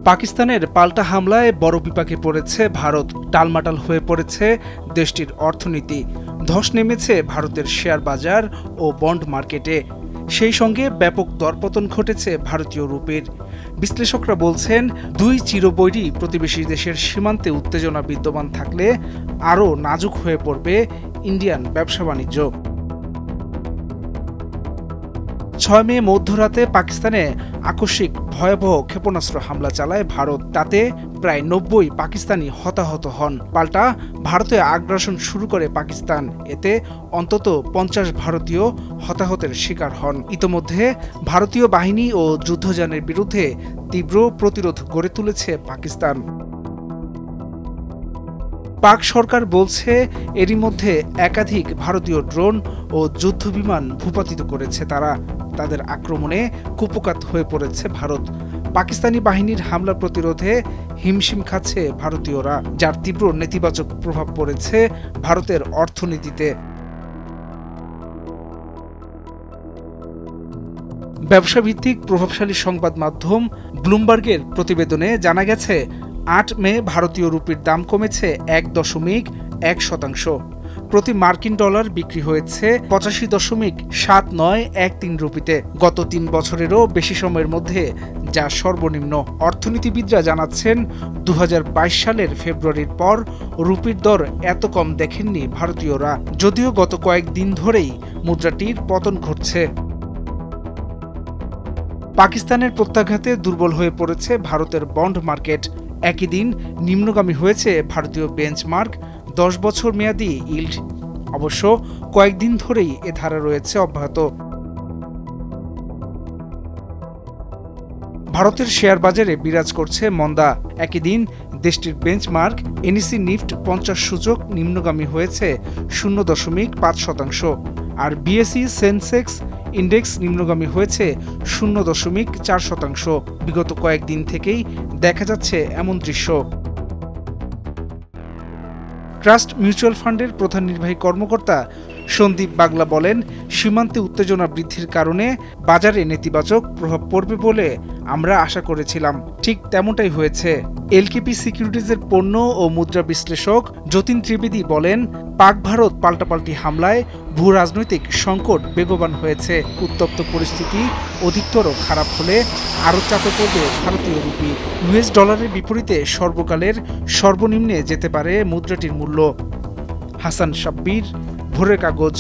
পাকিস্তানের পাল্টা হামলায় বড় বিপাকে পড়েছে ভারত। টালমাটাল হয়ে পড়েছে দেশটির অর্থনীতি। ধস নেমেছে ভারতের শেয়ার বাজার ও বন্ড মার্কেটে। সেই সঙ্গে ব্যাপক দরপতন ঘটেছে ভারতীয় রুপির। বিশ্লেষকরা বলছেন, দুই চিরবৈরী প্রতিবেশী দেশের সীমান্তে উত্তেজনা বিদ্যমান থাকলে আরও নাজুক হয়ে পড়বে ইন্ডিয়ান ব্যবসা বাণিজ্য। ৬ মে মধ্যরাতে পাকিস্তানে আকস্মিক ভয়াবহ ক্ষেপণাস্ত্র হামলা চালায় ভারত। তাতে প্রায় ৯০ পাকিস্তানি হতাহত হন। পাল্টা ভারতে আগ্রাসন শুরু করে পাকিস্তান। এতে অন্তত ৫০ ভারতীয় হতাহতের শিকার হন। ইতোমধ্যে ভারতীয় বাহিনী ও যুদ্ধযানের বিরুদ্ধে তীব্র প্রতিরোধ গড়ে তুলেছে পাকিস্তান। পাক সরকার বলছে, এরই মধ্যে একাধিক ভারতীয় ড্রোন ও যুদ্ধবিমান ভূপাতিত করেছে তারা। তাদের আক্রমণে কুপোকাত হয়ে পড়েছে ভারত। পাকিস্তানি বাহিনীর হামলা প্রতিরোধে হিমশিম খাচ্ছে ভারতীয়রা, যার তীব্র নেতিবাচক প্রভাব পড়েছে ভারতের অর্থনীতিতে। ব্যবসাভিত্তিক প্রভাবশালী সংবাদ মাধ্যম ব্লুমবার্গের প্রতিবেদনে জানা গেছে, ৮ মে ভারতীয় রুপির দাম কমেছে ১.১%। প্রতি মার্কিন ডলার বিক্রি হয়েছে ৮৫.৭৯১৩ রুপিতে। গত ৩ বছরেরও বেশি সময়ের মধ্যে যা সর্বনিম্ন। অর্থনীতিবিদরা জানাচ্ছেন, ২০২২ সালের ফেব্রুয়ারির পর রুপির দর এত কম দেখেননি ভারতীয়রা। যদিও গত কয়েকদিন ধরেই মুদ্রাটির পতন ঘটছে। পাকিস্তানের প্রত্যাঘাতে দুর্বল হয়ে পড়েছে ভারতের বন্ড মার্কেট। একই দিন নিম্নগামী হয়েছে ভারতীয় বেঞ্চমার্ক ১০ বছর মেয়াদী ইল্ড। অবশ্য কয়েকদিন ধরেই এ ধারা রয়েছে অব্যাহত। ভারতের শেয়ার বাজারে বিরাজ করছে মন্দা। একই দিন দেশটির বেঞ্চমার্ক এনএসই নিফট ৫০ সূচক নিম্নগামী হয়েছে ০.৫%, আর বিএসই সেন্সেক্স ইন্ডেক্স নিম্নগামী হয়েছে ০.৪%। বিগত কয়েকদিন থেকেই দেখা যাচ্ছে এমন দৃশ্য। ট্রাস্ট মিউচুয়াল ফান্ডের প্রধান নির্বাহী কর্মকর্তা সন্দীপ বাগলা বলেন, সীমান্তে উত্তেজনা বৃদ্ধির কারণে বাজারে নেতিবাচক প্রভাব পড়বে বলে আমরা আশা করেছিলাম। ঠিক তেমনটাই হয়েছে। এলকেপি সিকিউরিটিজের পণ্য ও মুদ্রা বিশ্লেষক যতীন ত্রিবেদী বলেন, পাক ভারত পাল্টাপাল্টি হামলায় ভূ রাজনৈতিক সংকট বেগবান হয়েছে। উত্তপ্ত পরিস্থিতি অধিকতর খারাপ হলে আরও চাপে পড়বে ভারতীয় রুপি। ইউএস ডলারের বিপরীতে সর্বকালের সর্বনিম্নে যেতে পারে মুদ্রাটির মূল্য। হাসান সাব্বির, ভোরের কাগজ।